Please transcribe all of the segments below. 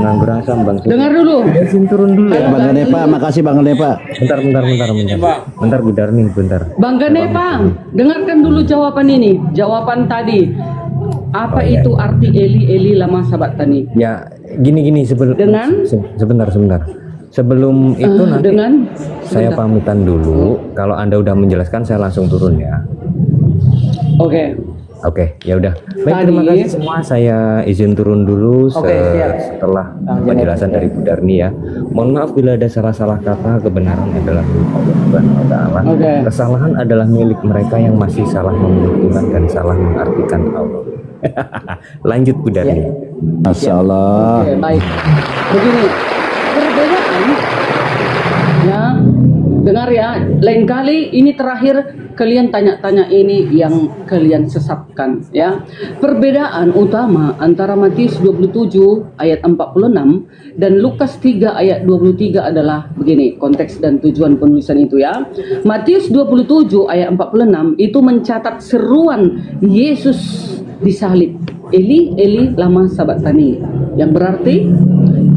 nganggur asam Bang. Dengar dulu. Izin turun dulu ya. Bang Ganepa, makasih Bang Ganepa. Bentar Bu Darni, bentar. Bang Ganepa, dengarkan dulu jawaban ini. Jawaban tadi. Apa itu arti Eli lama sabatani? Ya, gini sebelum sebentar. Sebelum itu nanti saya pamitan dulu. Kalau Anda udah menjelaskan saya langsung turun ya. Oke, ya udah. Baik, terima kasih semua. Saya izin turun dulu setelah penjelasan dari Bu Darni ya. Mohon maaf bila ada salah-salah kata. Kebenaran adalah milik Allah Subhanahu wa Ta'ala. Kesalahan adalah milik mereka yang masih salah memilih Tuhan dan salah mengartikan Allah. Lanjut Bu Darni. Masya Allah. Baik. Begini, perbedaan ya. Dengar ya, lain kali ini terakhir kalian tanya-tanya ini yang kalian sesatkan ya. Perbedaan utama antara Matius 27 ayat 46 dan Lukas 3 ayat 23 adalah begini, konteks dan tujuan penulisan itu ya. Matius 27 ayat 46 itu mencatat seruan Yesus disalib. Eli lama sabatani, yang berarti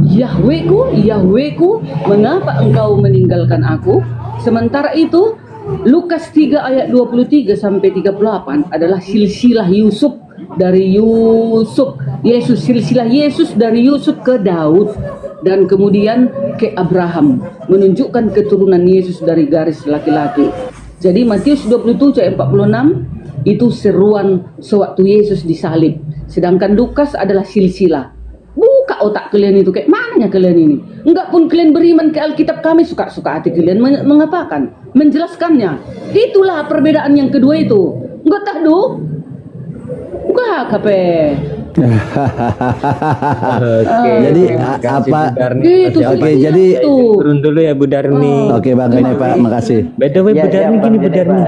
Yahweku, mengapa engkau meninggalkan aku? Sementara itu Lukas 3 ayat 23 sampai 38 adalah silsilah Yusuf dari Yesus, silsilah Yesus dari Yusuf ke Daud dan kemudian ke Abraham, menunjukkan keturunan Yesus dari garis laki-laki. Jadi Matius 27 ayat 46 itu seruan sewaktu Yesus disalib, sedangkan Lukas adalah silsilah. Buka otak kalian itu, kayak mananya kalian ini? Enggak pun kalian beriman ke Alkitab kami, suka-suka hati kalian mengapakan? Menjelaskannya. Itulah perbedaan yang kedua itu. Enggak tahu? Enggak kape. Jadi apa? Gitu, jadi turun dulu ya Bu Darni. Oke Bang Ganepa, makasih. By the way Bu Darni, gini Bu Darni,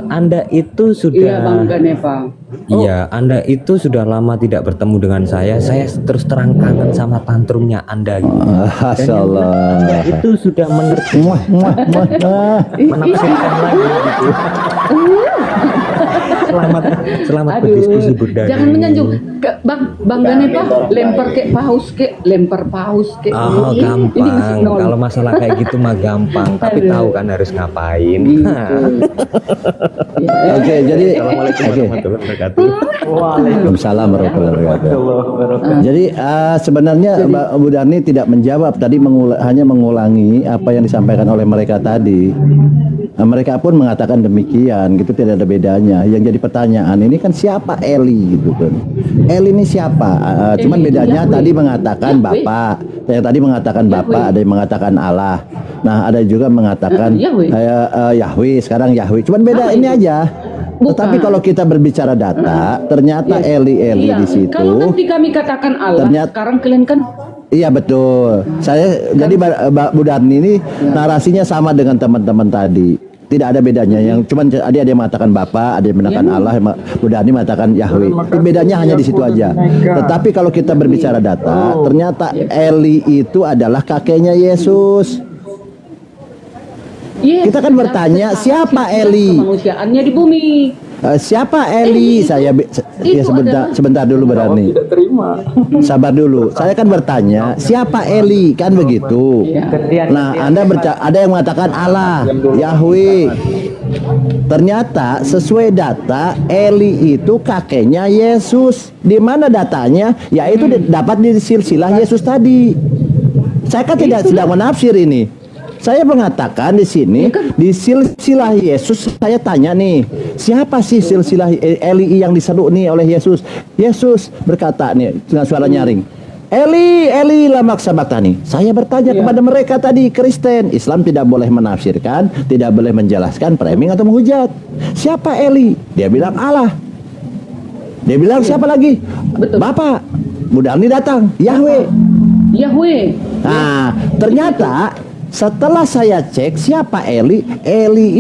Anda itu sudah Bang Ganepa. Iya, Anda itu sudah lama tidak bertemu dengan saya. Saya terus terang kangen sama tantrumnya Anda. Masya Allah. Anda itu sudah mengerti, menafsirkan lagi gitu. Selamat berdiskusi Bu Darni. Jangan menyanjung. Bang Ganepa lempar paus ke. Oh, gampang. Kalau masalah kayak gitu mah gampang, tapi tahu kan harus ngapain. Oke, jadi Assalamualaikum warahmatullahi wabarakatuh. Waalaikumsalam warahmatullahi wabarakatuh. Jadi sebenarnya Mbak Bu Darni tidak menjawab tadi, hanya mengulangi apa yang disampaikan oleh mereka tadi. Mereka pun mengatakan demikian, gitu, tidak ada bedanya. Yang jadi pertanyaan ini kan siapa Eli gitu kan? Eli ini siapa? Cuman bedanya tadi mengatakan Bapak, yang tadi mengatakan Bapak, ada yang mengatakan Allah. Nah, ada juga mengatakan Yahweh, sekarang Yahweh. Cuman beda ini aja. Tetapi kalau kita berbicara data, ternyata Eli di situ. Kalau nanti kami katakan Allah, ternyata, sekarang kalian kan. Iya betul. Jadi Bu Darni ini narasinya sama dengan teman-teman tadi. Tidak ada bedanya. Yang cuman ada yang mengatakan Bapak, ada yang mengatakan Allah, Bu Darni mengatakan Yahweh. Bedanya hanya di situ aja. Tetapi kalau kita berbicara data, ternyata Eli itu adalah kakeknya Yesus. Kita kan bertanya siapa Eli? Kemanusiaannya di bumi. Siapa Eli? Saya sebentar dulu Bu Darni. Sabar dulu. Saya kan bertanya siapa Eli, kan begitu. Nah, Anda ada yang mengatakan Allah, Yahweh. Ternyata sesuai data Eli itu kakeknya Yesus. Di mana datanya? Yaitu dapat di silsilah Yesus tadi. Saya kan tidak sedang menafsir ini. Saya mengatakan di sini di silsilah Yesus, saya tanya nih, siapa sih silsilah Eli yang diseru nih oleh Yesus? Yesus berkata nih dengan suara nyaring, Eli lama sabachthani. Saya bertanya kepada mereka tadi, Kristen, Islam tidak boleh menafsirkan, tidak boleh menjelaskan, framing atau menghujat. Siapa Eli? Dia bilang Allah. Dia bilang siapa lagi? Bapak. Bu Darni datang, Yahweh. Nah, ternyata setelah saya cek siapa Eli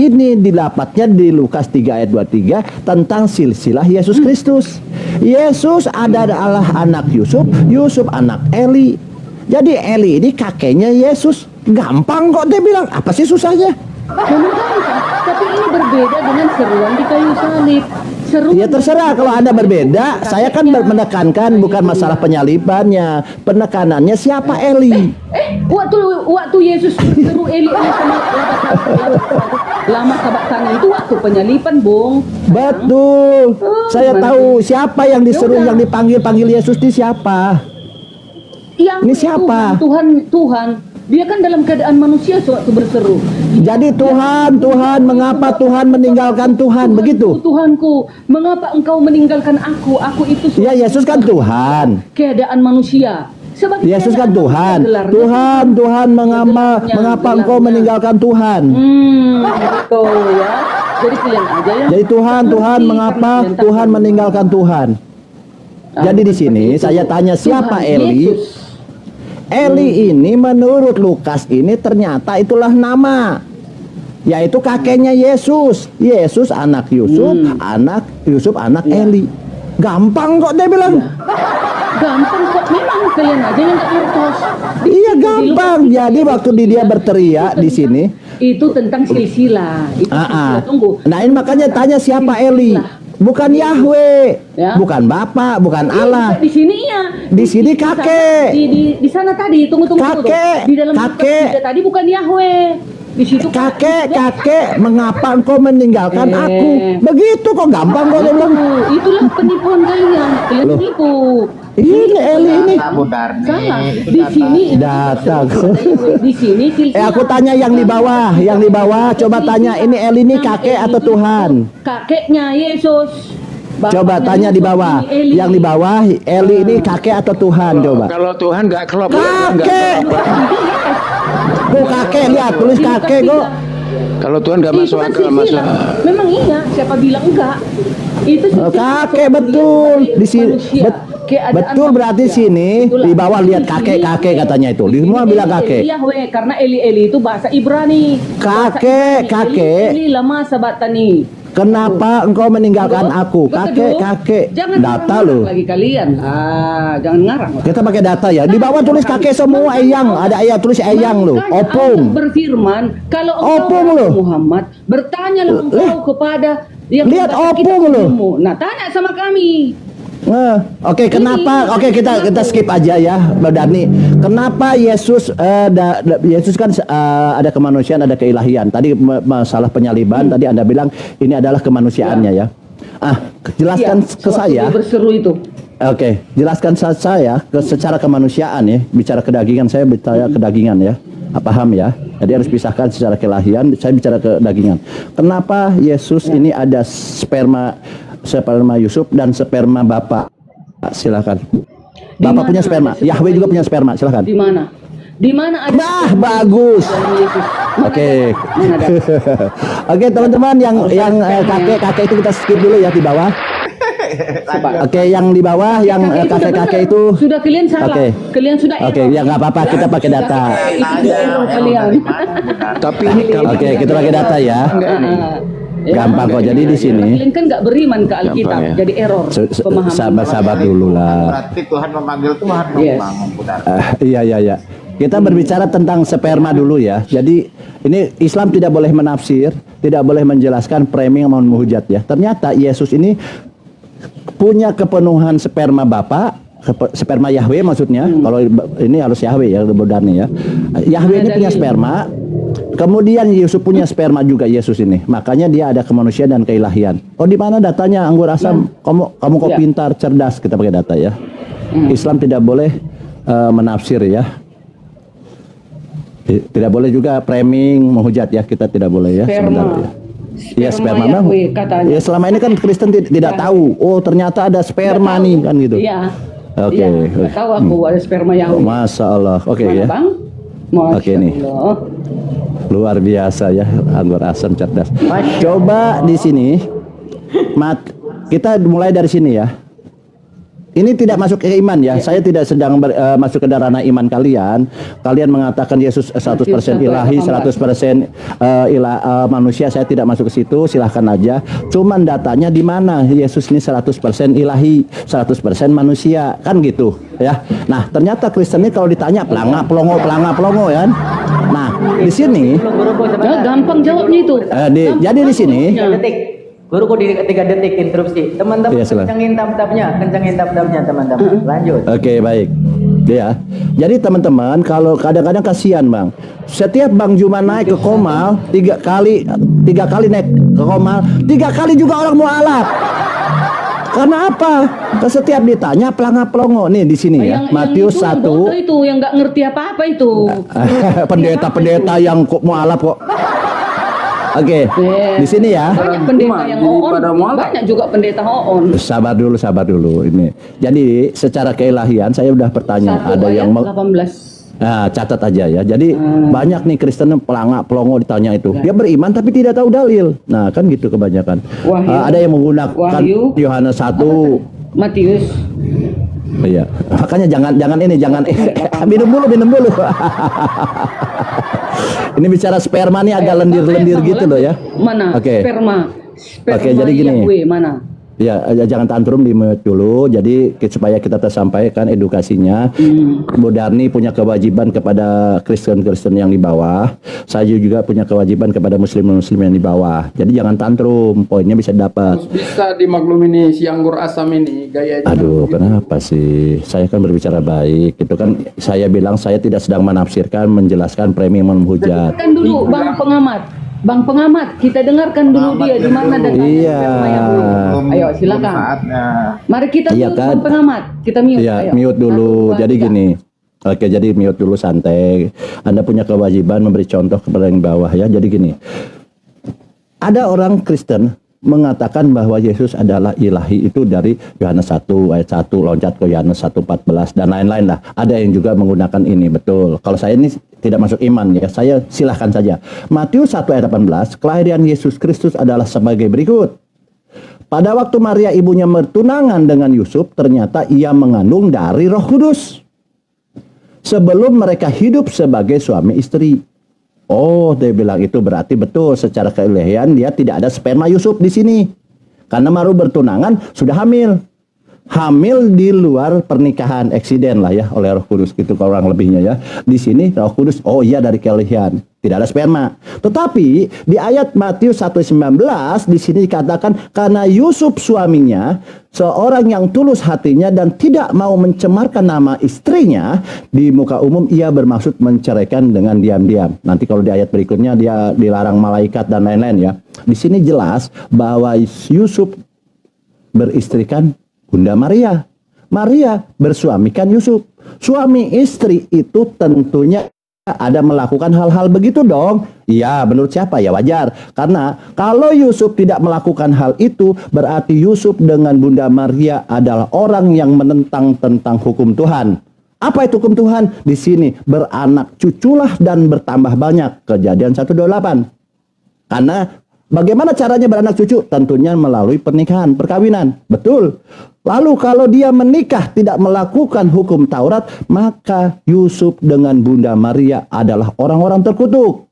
ini dilapatnya di Lukas 3 ayat 23 tentang silsilah Yesus Kristus. Yesus adalah anak Yusuf, Yusuf anak Eli. Jadi Eli ini kakeknya Yesus. Gampang kok dia bilang, apa sih susahnya? Tapi ini berbeda dengan seruan di kayu salib. Seruan Ya terserah kalau Anda berbeda. Saya kan menekankan bukan masalah penyalibannya, penekanannya siapa Eli. Waktu Yesus seru Eli sama lama sabatana itu waktu penyaliban, Bung. Betul. Saya tahu siapa yang diseru, yang dipanggil Yesus ini siapa. Yang Ini siapa? Tuhan. Dia kan dalam keadaan manusia sewaktu berseru. Jadi Tuhan, mengapa Tuhan meninggalkan Tuhan? Begitu. Tuhanku, mengapa engkau meninggalkan aku? Aku itu Ya Yesus kan Tuhan. keadaan manusia. Sebagai Yesus kan Tuhan. Tuhan, mengapa engkau meninggalkan Tuhan? Gitu ya. Jadi kalian aja ya. Jadi Tuhan, mengapa Tuhan meninggalkan Tuhan? Jadi di sini saya tanya siapa Eli? Eli ini menurut Lukas ini ternyata itulah nama, yaitu kakeknya Yesus. Yesus anak Yusuf, anak Eli. Gampang kok dia bilang. Gampang kok, memang kalian aja yang nggak ngertos. Iya gampang. Jadi waktu dia berteriak di sini itu tentang silsilah. Itu silsilah. Tunggu. Nah ini makanya tanya siapa Eli? Bukan Yahweh, ya. Bukan Bapa, bukan Allah. Di sini ya. Di sini kakek. Di sana tadi, tunggu. Kakek. Di dalam kakek. tadi bukan Yahweh. Di situ kakek, mengapa engkau meninggalkan aku? Begitu kok gampang kok dia bilang. Itulah penipuan kalian. Kalian tipu. Ini Eli ini. Salah. Di sini data. Di sini aku tanya yang di bawah, coba tanya ini Eli ini kakek atau Tuhan? Kakeknya Yesus. Coba tanya di bawah. Yang di bawah Eli ini kakek atau Tuhan coba. Kalau Tuhan nggak kelop. Kakek. Kakek lihat tulis kakek kok. Kalau Tuhan nggak masuk akal Memang iya, siapa bilang enggak? Itu kakek betul di sini. Betul berarti sini di bawah lihat kakek katanya itu. Semua bilang kakek. Yahweh karena Eli itu bahasa Ibrani. Kakek. Eli lama sabatani. Kenapa engkau meninggalkan aku? Kakek. Data lo. Lagi kalian. Jangan ngarang. Kita pakai data ya. Di bawah tulis kakek semua eyang. Ada ayat tulis eyang lo. Opung. Berfirman, kalau opung lo. Muhammad, bertanyalah engkau kepada yang lihat opung lo. Nah, tanya sama kami. Oke, kenapa? Oke, kita skip aja ya, Mbak Darni. Kenapa Yesus Yesus kan ada kemanusiaan, ada keilahian. Tadi masalah penyaliban, tadi Anda bilang ini adalah kemanusiaannya ya. Jelaskan ke saya. Berseru itu. Oke, jelaskan saya secara kemanusiaan ya. Bicara kedagingan, saya bicara kedagingan ya. Paham ya? Jadi harus pisahkan secara keilahian, saya bicara kedagingan. Kenapa Yesus ini ada sperma Yusuf dan sperma Bapak? Silakan. Bapak punya sperma, Yahweh juga punya sperma, silakan. Di mana? Di mana ada? Bagus. Oke. Oke, teman-teman yang kakek itu kita skip dulu ya di bawah. Oke, yang di bawah yang kakek itu sudah kalian salah. Kalian sudah Oke, ya nggak apa-apa, kita pakai data. Tapi ini oke, kita pakai data ya. Gampang kok. Jadi di sini kalian kan nggak beriman ke Alkitab, jadi error pemahaman. Sabar dulu lah. Berarti Tuhan memanggil Tuhan membangun. Iya. Kita berbicara tentang sperma dulu ya. Jadi ini Islam tidak boleh menafsir, tidak boleh menjelaskan framing maupun muhujat ya. Ternyata Yesus ini punya kepenuhan sperma Bapa, sperma Yahweh maksudnya. Kalau ini harus Yahweh ya, bedarnya ya. Yahweh ini punya sperma. Kemudian Yusuf punya sperma juga Yesus ini. Makanya dia ada kemanusiaan dan keilahian. Oh, di mana datanya anggur asam? Kamu kok pintar, cerdas, kita pakai data ya. Islam tidak boleh menafsir ya. Tidak boleh juga framing, menghujat ya, kita tidak boleh ya. Sebenarnya. Ya sperma bang. Ya selama ini kan Kristen tidak tahu. Oh ternyata ada sperma nih kan gitu. Iya. Oke. Tahu aku ada sperma Yahweh. Masya Allah. Oke ya. Bang? Oke nih. Luar biasa ya, anggur asam cerdas. Coba di sini, kita mulai dari sini ya. Ini tidak masuk ke iman ya. Saya tidak sedang masuk ke ranah iman kalian. Kalian mengatakan Yesus 100% ilahi, 100% manusia. Saya tidak masuk ke situ. Silahkan aja. Cuman datanya di mana Yesus ini 100% ilahi, 100% manusia, kan gitu ya. Nah ternyata Kristen ini kalau ditanya pelanga pelongo ya. Nah, di sini Ya, gampang jawabnya itu. jadi di sini 3 detik. Guru kok di 3 detik interupsi. Teman-teman Iya, silakan. kencangin tab-tabnya teman-teman. Lanjut. Oke, baik. Ya. Jadi teman-teman, kalau kadang-kadang kasihan, Bang. Setiap Bang Juma naik ke Komal 3 kali naik ke Komal, 3 kali juga orang mualaf. Karena apa? Setiap ditanya pelanga-pelongo nih di sini ya. Matius 1. Itu yang nggak ngerti apa-apa itu. Pendeta-pendeta yang kok mualaf kok. Oke, di sini ya. Banyak pendeta yang hoon, banyak juga pendeta hoon. Sabar dulu ini. Jadi secara keilahian saya udah bertanya, 1 ada yang 18. Nah, catat aja ya. Jadi banyak nih Kristen pelongo ditanya itu. Dia beriman tapi tidak tahu dalil. Nah, kan gitu kebanyakan. Ada yang menggunakan Yohanes 1, Matius. Iya. Makanya jangan minum dulu. Ini bicara sperma nih agak lendir-lendir gitu loh ya. Mana? Oke. Sperma. Oke, jadi gini. Yahweh, mana? Ya, jangan tantrum di mute dulu. Jadi supaya kita tersampaikan edukasinya. Bu Darni punya kewajiban kepada Kristen-Kristen yang di bawah. Saya juga punya kewajiban kepada Muslim-Muslim yang di bawah. Jadi jangan tantrum, poinnya bisa dapat. Bisa dimaklumi nih si anggur asam ini gayanya. Aduh, kenapa sih? Saya kan berbicara baik. Itu kan saya bilang saya tidak sedang menafsirkan, menjelaskan premium menghujat. Kan dulu Bang pengamat, kita dengarkan dulu dia di mana dan Iya. Ayo silakan. Mari kita mute kan? Bang pengamat. Kita mute. Iya, Ayo. mute dulu. 1, 2, Jadi 3. gini. Oke, jadi mute dulu santai. Anda punya kewajiban memberi contoh kepada yang bawah ya. Jadi gini. Ada orang Kristen mengatakan bahwa Yesus adalah ilahi itu dari Yohanes 1 ayat 1 loncat ke Yohanes 1:14 dan lain-lain lah. Ada yang juga menggunakan ini, betul. Kalau saya ini tidak masuk iman ya, saya silahkan saja. Matius 1 ayat 18, kelahiran Yesus Kristus adalah sebagai berikut. Pada waktu Maria ibunya bertunangan dengan Yusuf, ternyata ia mengandung dari Roh Kudus. Sebelum mereka hidup sebagai suami istri. Oh, dia bilang itu berarti betul secara keilahian dia tidak ada sperma Yusuf di sini. Karena baru bertunangan sudah hamil. Hamil di luar pernikahan, eksiden lah ya oleh Roh Kudus gitu kurang lebihnya ya. Di sini Roh Kudus, oh iya dari keilahian, tidak ada sperma. Tetapi di ayat Matius 1:19 di sini dikatakan karena Yusuf suaminya seorang yang tulus hatinya dan tidak mau mencemarkan nama istrinya di muka umum, ia bermaksud menceraikan dengan diam-diam. Nanti kalau di ayat berikutnya dia dilarang malaikat dan lain-lain ya. Di sini jelas bahwa Yusuf beristrikan Bunda Maria. Maria bersuamikan Yusuf. Suami istri itu tentunya ada melakukan hal-hal begitu dong. Iya, menurut siapa ya wajar. Karena kalau Yusuf tidak melakukan hal itu, berarti Yusuf dengan Bunda Maria adalah orang yang menentang tentang hukum Tuhan. Apa itu hukum Tuhan? Di sini beranak cuculah dan bertambah banyak. Kejadian 1:28. Karena bagaimana caranya beranak cucu? Tentunya melalui pernikahan, perkawinan. Betul. Lalu kalau dia menikah tidak melakukan hukum Taurat, maka Yusuf dengan Bunda Maria adalah orang-orang terkutuk.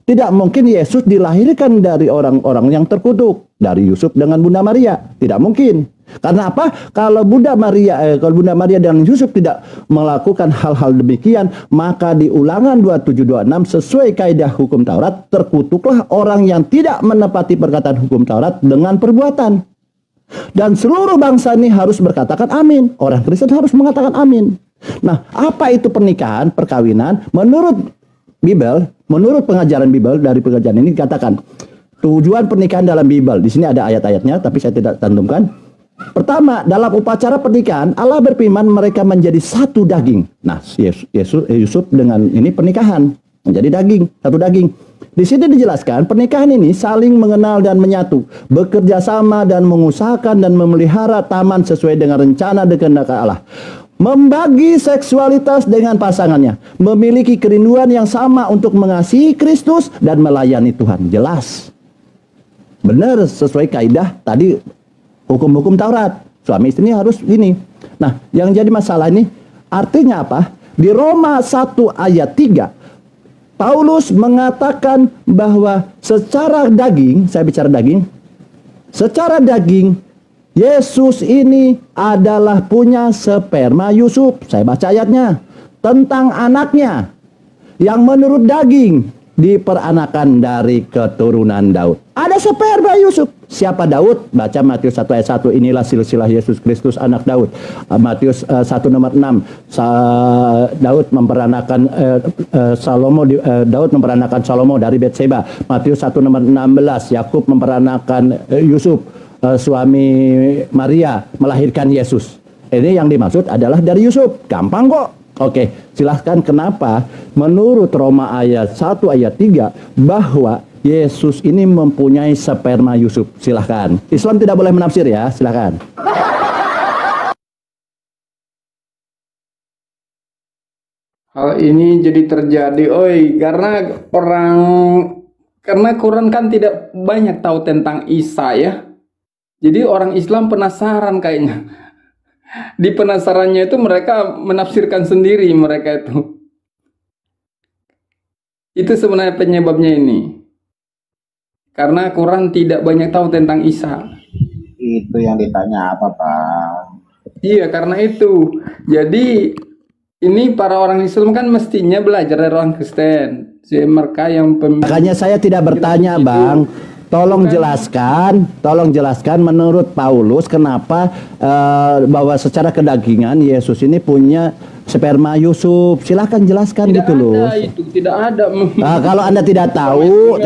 Tidak mungkin Yesus dilahirkan dari orang-orang yang terkutuk. Dari Yusuf dengan Bunda Maria. Tidak mungkin. Karena apa? Kalau Bunda Maria dan Yusuf tidak melakukan hal-hal demikian, maka di Ulangan 27:26 sesuai kaidah hukum Taurat, terkutuklah orang yang tidak menepati perkataan hukum Taurat dengan perbuatan. Dan seluruh bangsa ini harus berkatakan amin. Orang Kristen harus mengatakan amin. Nah, apa itu pernikahan, perkawinan? Menurut Bible, menurut pengajaran Bible, dari pengajaran ini dikatakan tujuan pernikahan dalam Bible. Di sini ada ayat-ayatnya, tapi saya tidak cantumkan. Pertama, dalam upacara pernikahan, Allah berfirman mereka menjadi satu daging. Nah, Yusuf dengan ini pernikahan menjadi daging, satu daging. Di sini dijelaskan pernikahan ini saling mengenal dan menyatu, bekerja sama dan mengusahakan dan memelihara taman sesuai dengan rencana dan kehendak Allah. Membagi seksualitas dengan pasangannya, memiliki kerinduan yang sama untuk mengasihi Kristus dan melayani Tuhan. Jelas. Benar sesuai kaidah tadi hukum-hukum Taurat. Suami istri ini harus gini. Nah, yang jadi masalah ini artinya apa? Di Roma 1 ayat 3 Paulus mengatakan bahwa secara daging, saya bicara daging, secara daging Yesus ini adalah punya sperma Yusuf. Saya baca ayatnya tentang anaknya. yang menurut daging diperanakan dari keturunan Daud. Ada sperma Yusuf. Siapa Daud? Baca Matius 1 ayat 1. Inilah silsilah Yesus Kristus anak Daud. Matius 1 nomor 6. Daud memperanakan Daud memperanakan Salomo dari Betseba. Matius 1 nomor 16. Yakub memperanakan Yusuf, suami Maria, melahirkan Yesus. Ini yang dimaksud adalah dari Yusuf. Gampang kok. Oke, silahkan kenapa menurut Roma ayat 1 ayat 3 bahwa Yesus ini mempunyai sperma Yusuf. Silahkan. Islam tidak boleh menafsir ya, silahkan. Hal ini jadi terjadi, karena Quran kan tidak banyak tahu tentang Isa ya. Jadi orang Islam penasaran kayaknya. Di penasarannya itu mereka menafsirkan sendiri mereka itu. Itu sebenarnya penyebabnya ini. Karena Quran tidak banyak tahu tentang Isa. Itu yang ditanya apa, Pak? Iya, karena itu. Jadi ini para orang Islam kan mestinya belajar dari orang Kristen. Mereka yang Makanya saya tidak bertanya, Bang. Tolong jelaskan menurut Paulus kenapa bahwa secara kedagingan Yesus ini punya sperma Yusuf. Silahkan jelaskan tidak gitu loh. Tidak ada. Kalau Anda tidak tahu,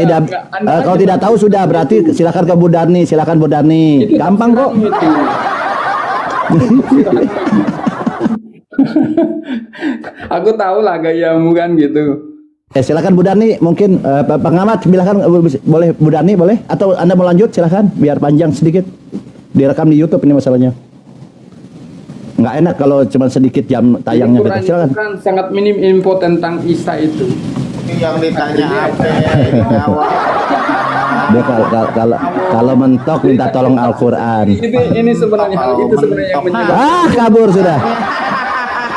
kalau tidak tahu sudah berarti silahkan ke Bu Darni, silakan Bu Darni. Gampang kok. Aku tahu lah gayamu kan gitu. Silakan Bu Darni, mungkin pengamat silakan, boleh Bu Darni boleh, atau Anda mau lanjut silakan biar panjang sedikit, direkam di YouTube ini masalahnya. Nggak enak kalau cuma sedikit jam tayangnya gitu. Silakan. Kan sangat minim info tentang Isa itu. Ini yang ditanya apa? Dia kalau mentok minta tolong Al-Quran. Ini sebenarnya hal itu sebenarnya yang menyebabkan. Kabur sudah.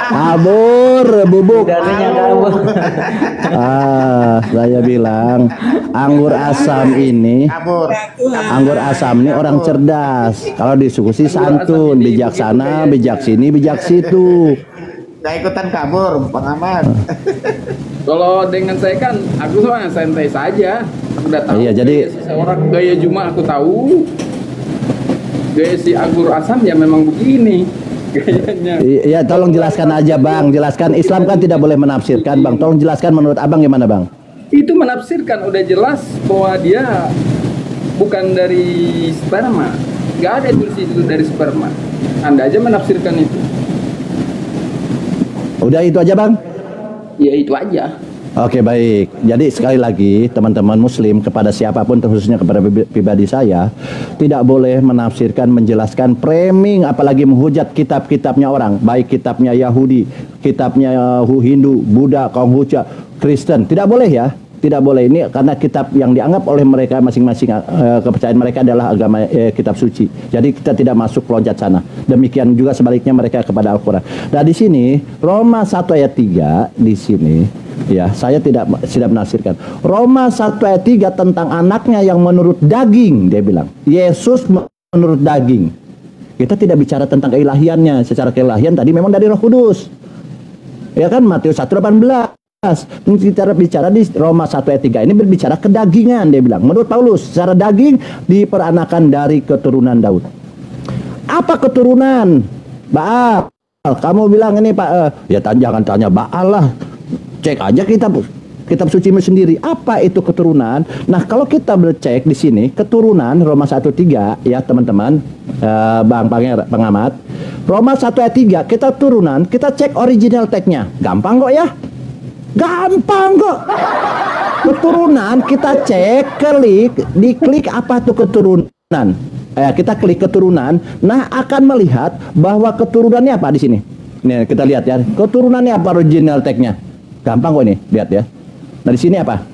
Kabur, bubuk. Saya bilang anggur asam ini orang cerdas. Kalau diskusi santun, bijaksana, bijak sini, bijak situ. Gak ikutan kabur, pengamat. Kalau dengan saya kan, aku soalnya santai saja. Aku udah tahu. Iya, jadi seorang gaya Juma aku tahu. Gaya si anggur asam ya memang begini. Gayanya. Iya, tolong jelaskan aja, Bang. Jelaskan, Islam kan tidak boleh menafsirkan, Bang. Tolong jelaskan menurut Abang gimana, Bang? Itu menafsirkan udah jelas bahwa dia bukan dari sperma. Gak ada itu dari sperma. Anda aja menafsirkan itu. Udah itu aja, Bang? Ya itu aja. Oke, baik. Jadi sekali lagi teman-teman muslim, kepada siapapun khususnya kepada pribadi saya, tidak boleh menafsirkan, menjelaskan, framing, apalagi menghujat kitab-kitabnya orang, baik kitabnya Yahudi, kitabnya Hindu, Buddha, Konghucu, Kristen. Tidak boleh ya. Tidak boleh, ini karena kitab yang dianggap oleh mereka masing-masing, kepercayaan mereka adalah agama kitab suci. Jadi kita tidak masuk loncat sana. Demikian juga sebaliknya mereka kepada Al-Quran. Nah di sini Roma 1 ayat 3 di sini ya, saya tidak menafsirkan. Roma 1 ayat 3 tentang anaknya yang menurut daging, dia bilang. Yesus menurut daging. Kita tidak bicara tentang keilahiannya. Secara keilahian tadi memang dari Roh Kudus. Ya kan, Matius 1:18. Kita bicara di Roma 1 ayat 3 ini berbicara kedagingan, dia bilang. Menurut Paulus, secara daging diperanakan dari keturunan Daud. Apa keturunan? Baal. Kamu bilang ini Pak, ya jangan tanya Baal lah. Cek aja kitab suci sendiri. Apa itu keturunan? Nah, kalau kita cek di sini keturunan Roma 1:3 ya teman-teman, Bang pengamat. Roma 1 ayat 3 kita turunan, kita cek original tag-nya. Gampang kok ya? Gampang kok. Keturunan kita cek, diklik apa tuh keturunan. Kita klik keturunan, nah akan melihat bahwa keturunannya apa di sini. Nih kita lihat ya, keturunannya apa original tag-nya. Gampang kok ini, lihat ya. Nah di sini apa?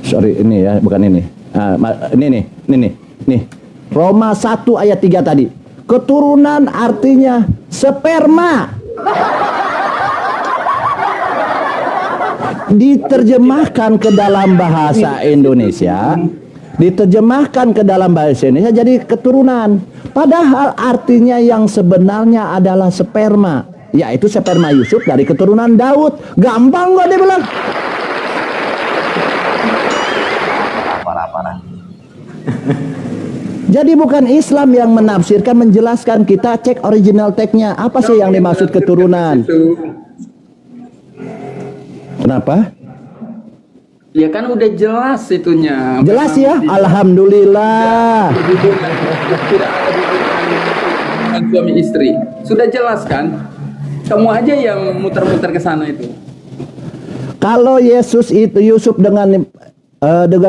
Sorry ini ya, bukan ini. Ini nih. Roma 1 ayat 3 tadi. Keturunan artinya sperma. Diterjemahkan ke dalam bahasa Indonesia, jadi keturunan. Padahal artinya yang sebenarnya adalah sperma. yaitu sperma Yusuf dari keturunan Daud. Gampang kok dia bilang. Parah-parah. Jadi bukan Islam yang menafsirkan, menjelaskan. Kita cek original text-nya. Apa sih yang dimaksud keturunan? Kenapa? Ya kan udah jelas itunya. Jelas ya? Alhamdulillah. Tidak ada hubungan suami istri. Sudah jelas kan? Kamu aja yang muter-muter ke sana itu. Kalau Yesus itu Yusuf dengan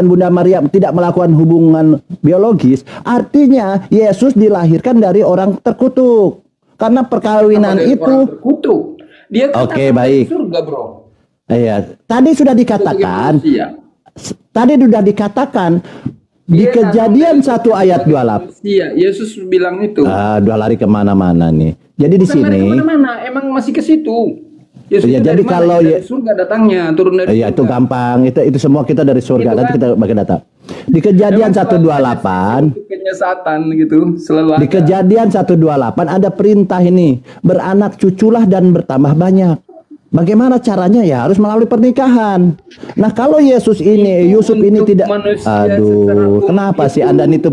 Bunda Maria tidak melakukan hubungan biologis, artinya Yesus dilahirkan dari orang terkutuk. Karena perkawinan itu terkutuk. Dia Oke, baik. Surga, bro. Iya, tadi sudah dikatakan. Tadi sudah dikatakan di Kejadian 1 ayat 28. Iya, Yesus bilang itu. Udah lari kemana-mana nih. Jadi di sini. Kemana-mana, emang masih ke situ. Yesus Ya, jadi kalau dari surga datangnya, turun dari ya surga. itu gampang, itu semua kita dari surga. Itu Nanti kan. kita bagi data. Di Kejadian 128, Kayaknya Satan gitu, selalu di ada. Kejadian 128 ada perintah ini, beranak cuculah dan bertambah banyak. Bagaimana caranya? Ya harus melalui pernikahan. Nah, kalau Yesus ini, Yusuf ini Untuk tidak, manusia aduh, secara kenapa umum sih Anda itu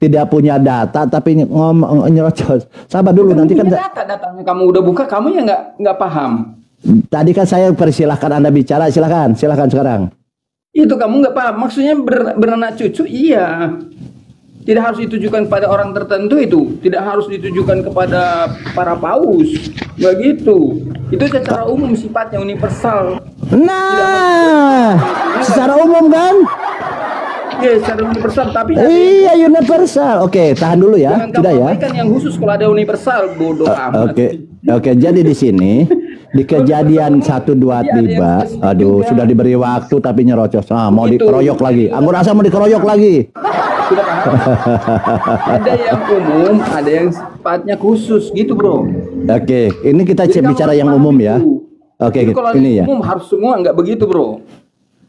tidak punya data tapi ngomong nyerocos? Sabar dulu, nanti kan Data-datanya kamu udah buka, kamu ya nggak paham. tadi kan saya persilahkan Anda bicara, silakan sekarang. Itu kamu nggak paham. Maksudnya beranak cucu, iya. Tidak harus ditujukan pada orang tertentu itu. Tidak harus ditujukan kepada para paus. Nggak gitu. Itu secara umum sifatnya universal. Nah, secara umum kan? Iya, secara universal. Tapi Iya, universal. Oke, tahan dulu ya. jangan Sudah kamu ya. abaikan yang khusus kalau ada universal. Bodoh amat. Oke, jadi di sini di Kejadian 123, aduh, sudah diberi waktu tapi nyerocos. Mau Begitu. dikeroyok lagi. Anggur asam mau dikeroyok lagi. Sudah paham? Ada yang umum, ada yang sifatnya khusus gitu, bro. Oke, ini kita Jadi kamu bicara harus yang paham umum ya. itu. Oke, Jadi kalau ini ya. umum harus semua, nggak begitu, bro.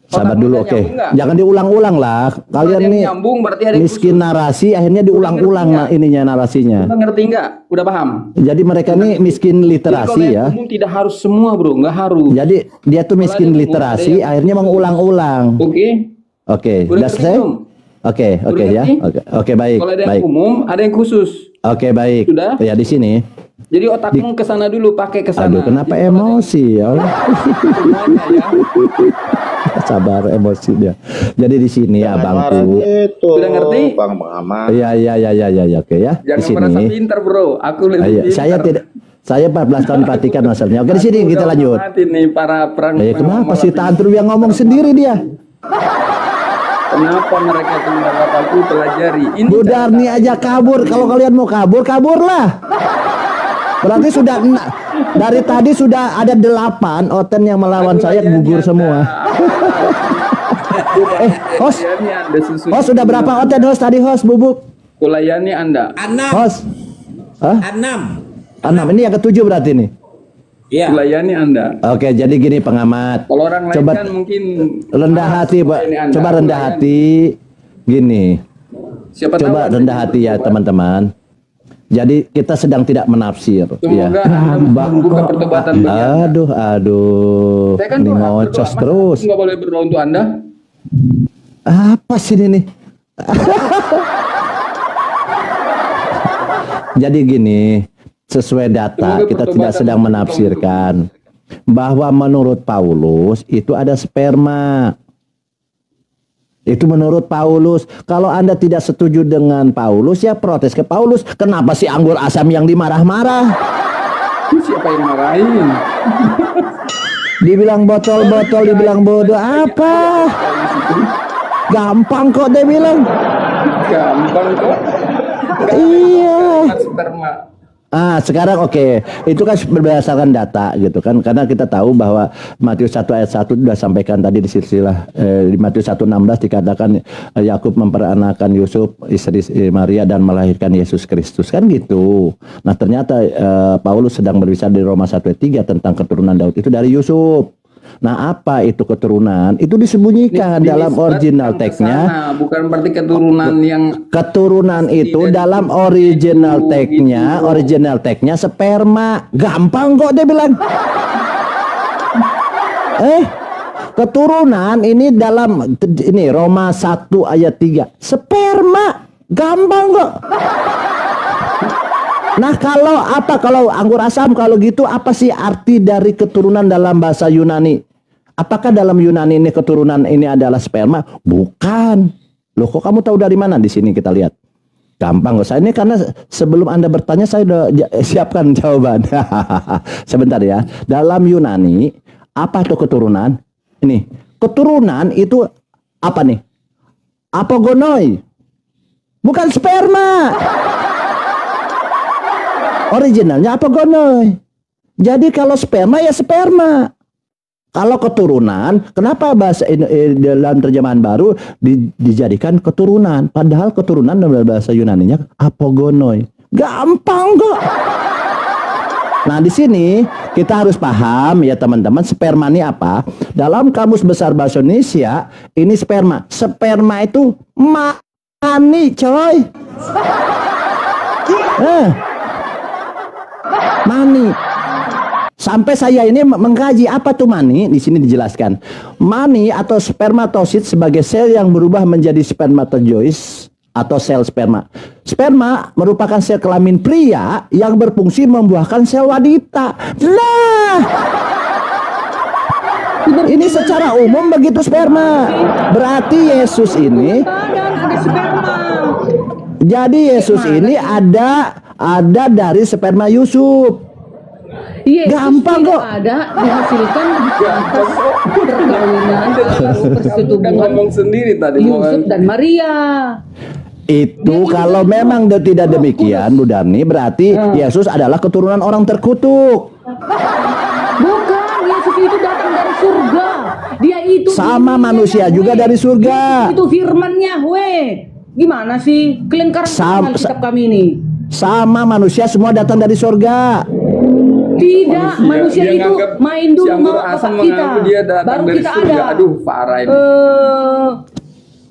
Sabar Otakmu dulu, udah oke. nyambung nggak? Jangan diulang-ulang lah. Kalian Ada yang nih nyambung, berarti ada yang miskin narasi, akhirnya diulang-ulang ngerti nggak? ininya narasinya. Kita ngerti nggak? Udah paham? Jadi mereka nih miskin Jadi literasi kalau yang ya. umum tidak harus semua, bro. Nggak harus. Jadi dia tuh miskin Kalau ada yang literasi, umum, ada yang akhirnya mengulang-ulang. Oke. Oke, Udah udah ngerti selesai? belum? Oke, Udah ya. ngerti? Oke, baik. Kalau ada yang Baik. umum, ada yang khusus. Oke, baik. Sudah? Ya di sini. Jadi otakmu ke sana dulu, pakai ke sana. Aduh, kenapa Jadi kalau emosi ya Allah? ada yang ya. Sabar emosi dia. Jadi di sini ya, Bangku. Itu. Sudah ngerti? Bang Pengamat. Iya, oke ya. Di Jangan sini. merasa pintar, bro. Aku lebih Iya, pintar. saya tidak. Saya 14 tahun perhatikan masalahnya. Oke, di sini Aku kita udah lanjut. mengamati nih para perang. Kenapa sih Tantrum yang ngomong sendiri dia? Kenapa mereka itu mendapat aku pelajari? Ini Bu Darni aja kabur. Kalau kalian mau kabur, kaburlah. Berarti sudah dari tadi sudah ada 8 Oten yang melawan saya gugur semua. Host. Host sudah berapa Oten host tadi host Bubuk? Kulayani Anda. Host. Hah? 6. Ini yang ke-7 berarti nih. Kulayani Anda. Oke, jadi gini pengamat. Kalau orang lain Coba kan mungkin rendah hati, Pak. kulayani Anda. Coba rendah Kulayani. hati. Gini. Siapa tahu Coba Anda rendah juga hati ya, coba. teman-teman. Jadi kita sedang tidak menafsir. Semoga Anda membuka pertobatan bagi Anda. Aduh. Saya kan Ini berhak ngocos berdoa. Masa terus. aku nggak boleh berdoa untuk Anda. Apa sih ini nih? Jadi gini, sesuai data, Semoga kita tidak pertobatan sedang menafsirkan bahwa menurut Paulus itu ada sperma. Itu menurut Paulus. Kalau Anda tidak setuju dengan Paulus, ya protes ke Paulus. Kenapa sih anggur asam yang dimarah-marah? Siapa yang marahin? Dibilang botol-botol, dibilang bodoh. Apa? Gampang kok dia bilang. Gampang kok. Iya. Sperma. Sekarang oke. Itu kan berdasarkan data gitu kan. Karena kita tahu bahwa Matius 1 ayat 1 sudah sampaikan tadi di silsilah di Matius 1:16 dikatakan Yakub memperanakan Yusuf istri Maria dan melahirkan Yesus Kristus kan gitu. Nah, ternyata Paulus sedang berbicara di Roma 1 ayat 3 tentang keturunan Daud itu dari Yusuf. Nah, apa itu keturunan? Itu disembunyikan dalam original teksnya. Bukan berarti keturunan yang keturunan itu dalam original teksnya, sperma. Gampang kok dia bilang. Keturunan ini dalam ini Roma 1 ayat 3. Sperma. Gampang kok. Nah, kalau anggur asam, kalau gitu apa sih arti dari keturunan dalam bahasa Yunani? Apakah dalam Yunani ini keturunan ini adalah sperma? Bukan. Loh, kok kamu tahu dari mana? Di sini kita lihat. Gampang kok. Saya ini karena sebelum Anda bertanya saya udah siapkan jawaban. Sebentar ya. Dalam Yunani, apa itu keturunan? Ini, keturunan itu apa nih? Apogonoi. Bukan sperma. Originalnya apogonoi. Jadi kalau sperma ya sperma. Kalau keturunan, kenapa bahasa dalam terjemahan baru dijadikan keturunan? Padahal keturunan dalam bahasa Yunaninya apogonoi. Gampang kok. Nah, di sini kita harus paham ya teman-teman, sperma ini apa? Dalam Kamus Besar Bahasa Indonesia, ini sperma. Sperma itu mani, coy. Mani. Sampai saya ini mengkaji apa tuh mani, di sini dijelaskan. Mani atau spermatosit sebagai sel yang berubah menjadi spermatozois atau sel sperma. Sperma merupakan sel kelamin pria yang berfungsi membuahkan sel wanita. Nah, ini secara umum begitu sperma. Berarti Yesus ini, jadi Yesus ini ada dari sperma Yusuf. Yesus gampang kok. Ada dihasilkan atas perkawinan persetubuhan ngomong sendiri tadi Yusuf dan Maria. Itu kalau memang tidak demikian, Bu Darni, berarti Yesus adalah keturunan orang terkutuk. Bukan, Yesus itu datang dari surga. Dia itu sama manusia juga dari surga. Itu firman Yahweh. Gimana sih kelengkapan kitab kami ini? Sama manusia semua datang dari surga. Tidak, manusia itu main dulu mau bapak kita. Baru kita ada. Aduh, parah ini.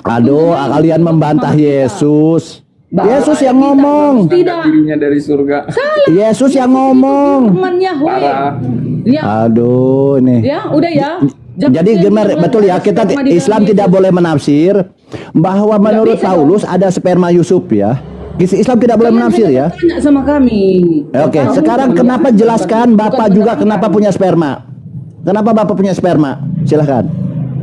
Aduh, kalian membantah Yesus. Yesus yang ngomong. Tidak. Dirinya dari surga. Salah. Yesus yang ngomong. Parah. Ya. Aduh, ini. Ya, udah ya. Jadi gemar betul ya, kita Islam tidak boleh menafsir bahwa menurut Paulus ada sperma Yusuf ya. Islam tidak boleh menafsir ya. Tanya sama kami. Oke, sekarang kenapa jelaskan Bapak juga kenapa punya sperma? Kenapa Bapak punya sperma? Silahkan.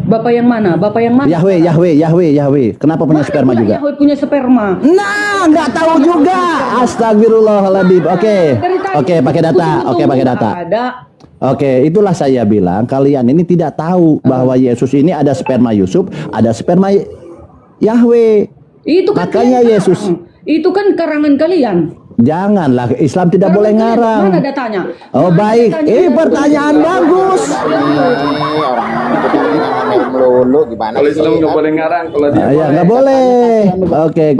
Bapak yang mana? Bapak yang mana? Yahweh. Kenapa punya sperma juga? Yahweh punya sperma. Nah, nggak tahu juga. Astagfirullahaladzim. Oke, pakai data. Oke, itulah saya bilang kalian ini tidak tahu bahwa Yesus ini ada sperma Yusuf, ada sperma Yahweh. Itu kan makanya Yesus. Itu kan karangan kalian. Janganlah, Islam tidak boleh ngarang. Mana datanya? Oh baik, pertanyaan bagus. Kalau Islam nggak boleh ngarang, kalau dia ya nggak boleh. Oke.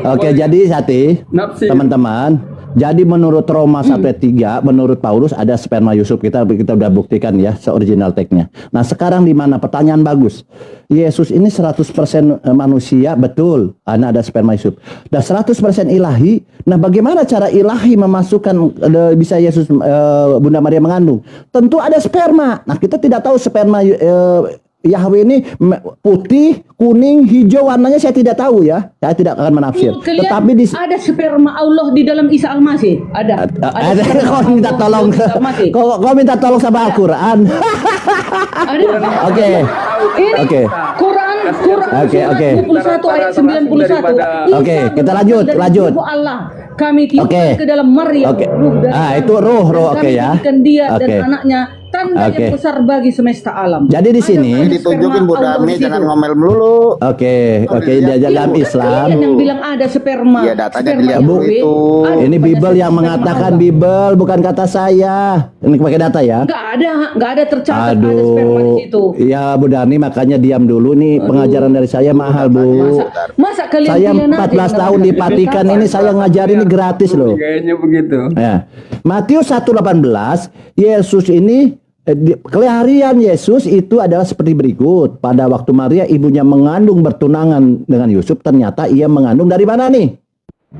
Oke, jadi Sati, teman-teman. Jadi menurut Roma 1:3, menurut Paulus ada sperma Yusuf. Kita udah buktikan ya, seoriginal teksnya. Nah sekarang di mana? Pertanyaan bagus. Yesus ini 100% manusia, betul. Ada sperma Yusuf. Dan 100% ilahi. Nah bagaimana cara ilahi memasukkan bisa Yesus Bunda Maria mengandung? Tentu ada sperma. Nah kita tidak tahu sperma Yahweh ini putih, kuning, hijau, warnanya saya tidak tahu ya. Saya tidak akan menafsir. Tetapi ada sperma Allah di dalam Isa Al-Masih. Ada. Kau minta tolong. Kau minta tolong sama Al-Qur'an. Oke. Quran. Oke. 21 ayat 91. Oke, kita lanjut. Allah. Kami tiupkan ke dalam Maryam. Itu roh oke ya. Dia dan anaknya tanda yang besar bagi semesta alam. Jadi di sini ditunjukin Bu Darmi, jangan ngomel melulu. Oke, dalam Islam. Yang bilang ada sperma. Ya datanya dilihat itu. Ini Bible yang mengatakan Bible, bukan kata saya. Ini pakai data ya. Nggak ada tercatat ada sperma di situ. Ya Bu Darni, makanya diam dulu nih. Pengajaran dari saya mahal Bu. Masa kalian saya 14 tahun di Vatikan ini saya ngajarin ini gratis loh. Kayaknya begitu. Ya. Matius 1:18, Yesus ini Kelahiran Yesus itu adalah seperti berikut. Pada waktu Maria ibunya mengandung bertunangan dengan Yusuf, ternyata ia mengandung dari mana nih?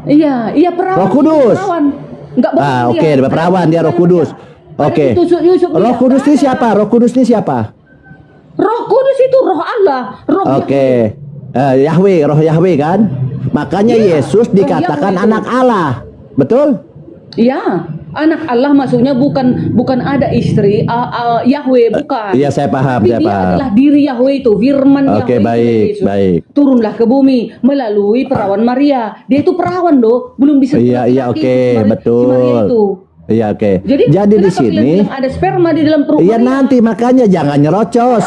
Iya perawan. Roh Kudus. Perawan. Enggak bohong dia. Oke, perawan dia Roh Kudus. Oke. Roh Kudus ini siapa? Roh Kudus ini siapa? Roh Kudus itu roh Allah. Oke. Yahweh, roh Yahweh kan? Makanya Yesus dikatakan anak Allah. Betul? Iya, anak Allah maksudnya bukan ada istri Yahweh, bukan. Iya, saya paham, Tapi dia adalah diri Yahweh itu, firman Yahweh. Oke, baik. Turunlah ke bumi melalui perawan Maria. Dia itu perawan loh, belum bisa. Iya, oke, betul. Iya, oke. Jadi di sini ada sperma di dalam perut. Iya, nanti makanya jangan nyerocos.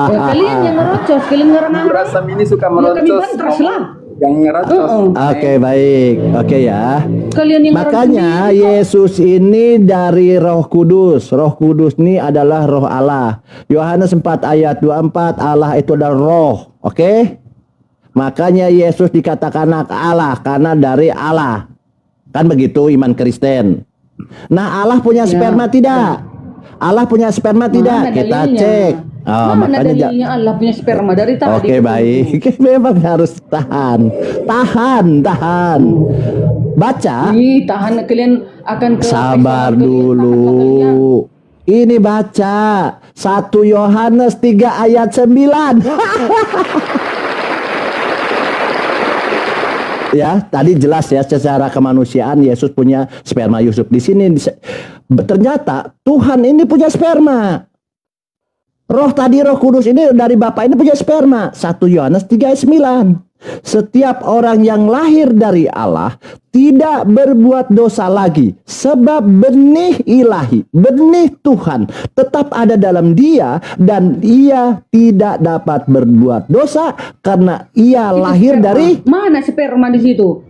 Kalian yang ngerocos, kalian ngerang-ngerang. Rasa ini suka merocos. Yang ngerocos. Oke, baik. Oke ya. Kalian yang makanya Yesus ini dari Roh Kudus. Roh Kudus ini adalah roh Allah. Yohanes 4 ayat 24, Allah itu adalah roh. Oke? Makanya Yesus dikatakan anak Allah karena dari Allah. Kan begitu iman Kristen. Nah, Allah punya sperma tidak? Allah punya sperma tidak? Kita cek. Mana dalilnya Allah punya sperma dari tadi? Oke, baik. Memang harus tahan. Baca. Tahan, kalian akan sabar dulu. Ini baca 1 Yohanes 3 ayat 9. Ya, tadi jelas ya secara kemanusiaan Yesus punya sperma Yusuf. Di sini ternyata Tuhan ini punya sperma. Roh Kudus ini dari Bapa ini punya sperma. 1 Yohanes 3 ayat 9. Setiap orang yang lahir dari Allah tidak berbuat dosa lagi, sebab benih ilahi, benih Tuhan tetap ada dalam dia, dan ia tidak dapat berbuat dosa karena ia itu lahir sperma. Dari mana sperma di situ?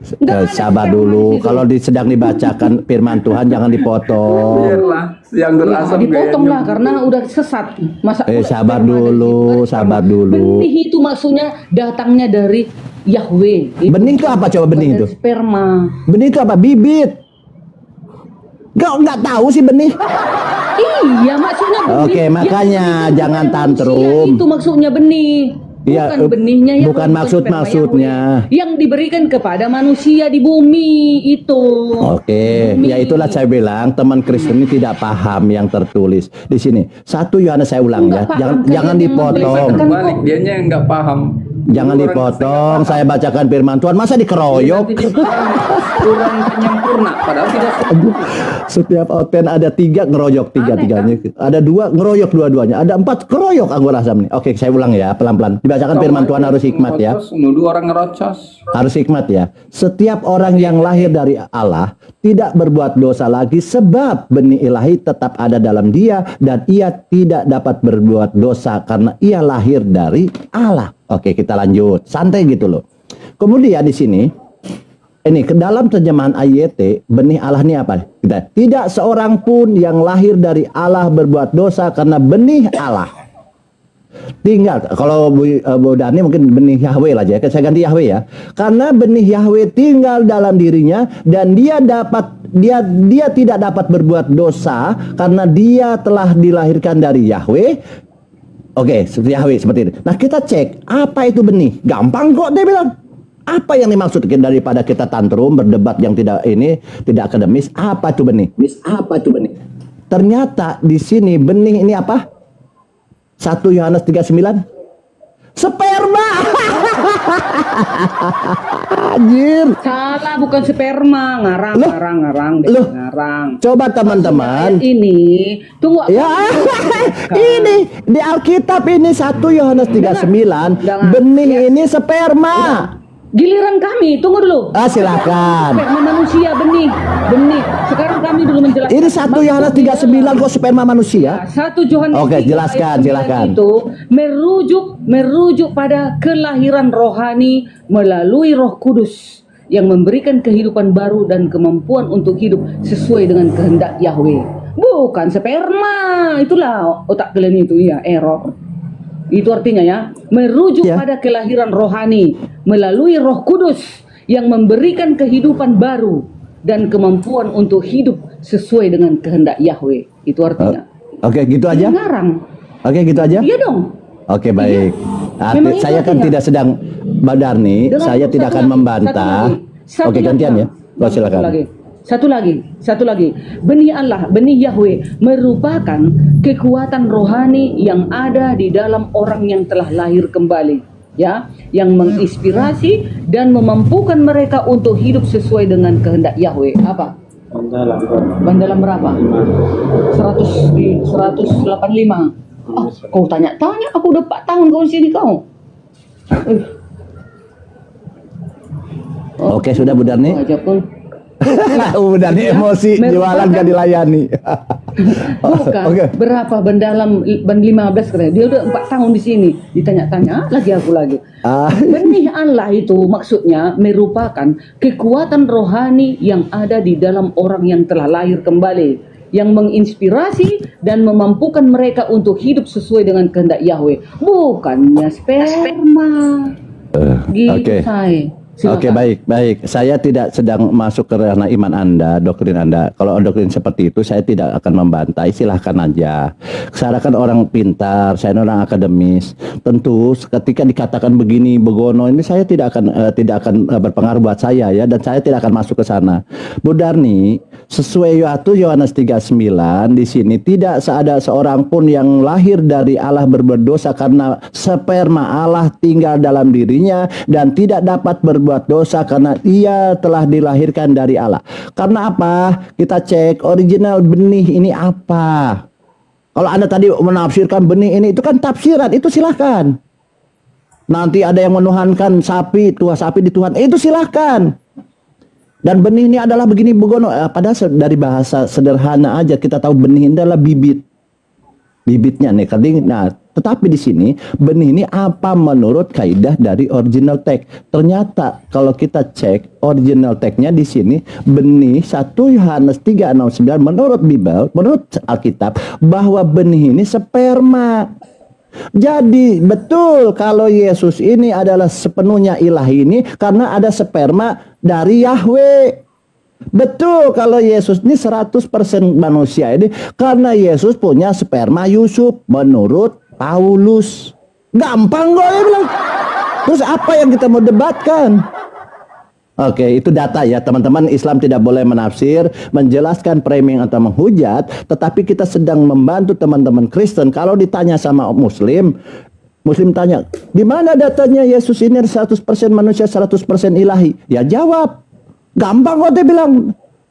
Sabar dulu, kalau sedang dibacakan firman Tuhan jangan dipotong. Biarlah yang berasam dipotong lah karena udah sesat. Masa sabar dulu. Benih itu maksudnya datangnya dari Yahweh. Benih itu apa, coba benih itu? Sperma. Benih itu apa? Bibit. Nggak tahu sih benih. Iya, maksudnya benih. Oke, makanya jangan tantrum. Itu maksudnya benih. Bukan benihnya yang bukan maksudnya yang diberikan kepada manusia di bumi itu. Oke, ya itulah saya bilang teman Kristen ini tidak paham yang tertulis di sini. 1 Yohanes saya ulang ya, jangan dipotong. Balik dianya yang nggak paham. Jangan dipotong, saya bacakan firman Tuhan, masa dikeroyok? Kurang penyempurna, padahal tidak. Setiap outpen ada 3 ngeroyok tiganya, ada 2 ngeroyok dua-duanya, ada 4 keroyok anggur asam nih. Oke, saya ulang ya, pelan-pelan. Dibacakan firman Tuhan harus hikmat ya. Nuduh orang ngerocos. Harus hikmat ya. Setiap orang yang lahir dari Allah tidak berbuat dosa lagi, sebab benih ilahi tetap ada dalam dia, dan ia tidak dapat berbuat dosa karena ia lahir dari Allah. Oke, kita lanjut. Santai gitu loh. Kemudian di sini, ini ke dalam terjemahan AYT, benih Allah ini apa? Tidak seorang pun yang lahir dari Allah berbuat dosa karena benih Allah. Tinggal, kalau Bu Dani mungkin benih Yahweh lah aja. Saya ganti Yahweh ya. Karena benih Yahweh tinggal dalam dirinya, dan dia tidak dapat berbuat dosa karena dia telah dilahirkan dari Yahweh. Oke, seperti Yahweh seperti ini. Nah, kita cek apa itu benih. Gampang kok dia bilang. Apa yang dimaksud daripada kita tantrum berdebat yang tidak akademis? Apa itu benih? Ternyata di sini benih ini apa? 1 Yohanes 3:9. Sperma. Anjir. Salah, bukan sperma, ngarang. Coba teman-teman. Ini tunggu. Ya. Ini di Alkitab ini 1 Yohanes 3:9. Benih ini sperma. Giliran kami, tunggu dulu. Silakan. Sperma manusia, benih. Sekarang kami dulu menjelaskan. Ini 1 Yohanes 3:9 kok sperma manusia? 1 Yohanes. Oke, jelaskan. Itu merujuk pada kelahiran rohani melalui Roh Kudus yang memberikan kehidupan baru dan kemampuan untuk hidup sesuai dengan kehendak Yahweh. Bukan sperma. Itulah otak kalian itu ya, error. Itu artinya ya, merujuk pada kelahiran rohani melalui Roh Kudus yang memberikan kehidupan baru dan kemampuan untuk hidup sesuai dengan kehendak Yahweh. Itu artinya. Oke, gitu aja. Ngarang. Oke, gitu aja. Iya dong. Oke, baik. Memang itu Saya kan artinya. tidak sedang Mbak Darni, Dengan saya tidak satu akan lagi, membantah. satu Oke, lagi. gantian ya. Oh, silakan. Satu lagi. Benih Allah, benih Yahweh merupakan kekuatan rohani yang ada di dalam orang yang telah lahir kembali, ya, yang menginspirasi dan memampukan mereka untuk hidup sesuai dengan kehendak Yahweh. Apa? Bandalam berapa? 185. Oh, kau tanya-tanya, aku udah 4 tahun kau di sini kau. Oke, sudah Bu Darni. Aja pun. Bu Darni emosi, jualan gak dilayani. Bukan. Oke. Berapa Bandalam 15 katanya. Dia udah 4 tahun di sini. Ditanya-tanya lagi aku lagi. Benih Allah itu maksudnya merupakan kekuatan rohani yang ada di dalam orang yang telah lahir kembali, yang menginspirasi dan memampukan mereka untuk hidup sesuai dengan kehendak Yahweh, bukannya sperma. Gitu, Oke. say. Oke, baik. Saya tidak sedang masuk ke ranah iman Anda, doktrin Anda. Kalau doktrin seperti itu saya tidak akan membantai, silahkan aja. Saya kan orang pintar, saya orang akademis. Tentu ketika dikatakan begini, begono ini saya tidak akan berpengaruh buat saya ya, dan saya tidak akan masuk ke sana. Bu Darni, sesuai Yohanes 3:9 di sini tidak ada seorang pun yang lahir dari Allah berdosa karena sperma Allah tinggal dalam dirinya dan tidak dapat berbuat dosa karena ia telah dilahirkan dari Allah. Karena apa? Kita cek original benih ini apa. Kalau Anda tadi menafsirkan benih ini, itu kan tafsiran, itu silahkan. Nanti ada yang menuhankan sapi, tuah sapi di Tuhan, itu silahkan. Dan benih ini adalah begini begono. Padahal dari bahasa sederhana aja kita tahu benih ini adalah bibit. Bibitnya nih, nah, tetapi di sini benih ini apa menurut kaidah dari original text? Ternyata kalau kita cek original text-nya di sini benih 1 Yohanes 3:6-9 menurut Bible, menurut Alkitab bahwa benih ini sperma. Jadi betul kalau Yesus ini adalah sepenuhnya ilahi ini karena ada sperma dari Yahweh. Betul kalau Yesus ini 100% manusia ini karena Yesus punya sperma Yusuf menurut Paulus. Gampang kok dia bilang. Terus apa yang kita mau debatkan? Oke, itu data ya teman-teman. Islam tidak boleh menafsir, menjelaskan, framing atau menghujat. Tetapi kita sedang membantu teman-teman Kristen. Kalau ditanya sama Muslim tanya, di mana datanya Yesus ini 100% manusia 100% ilahi? Ya jawab. Gampang kok dia bilang.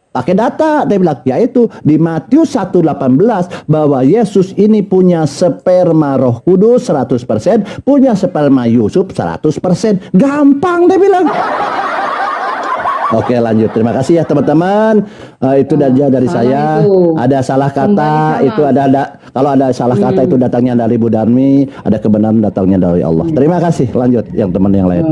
Pakai data, dia bilang, yaitu di Matius 1:18 bahwa Yesus ini punya sperma Roh Kudus 100%, punya sperma Yusuf 100%. Gampang dia bilang. Oke, lanjut. Terima kasih ya teman-teman. Itu aja dari saya. Itu. Ada salah kata, itu ada kalau ada salah kata itu datangnya dari Bu Darmi, ada kebenaran datangnya dari Allah. Terima kasih. Lanjut yang teman yang lain.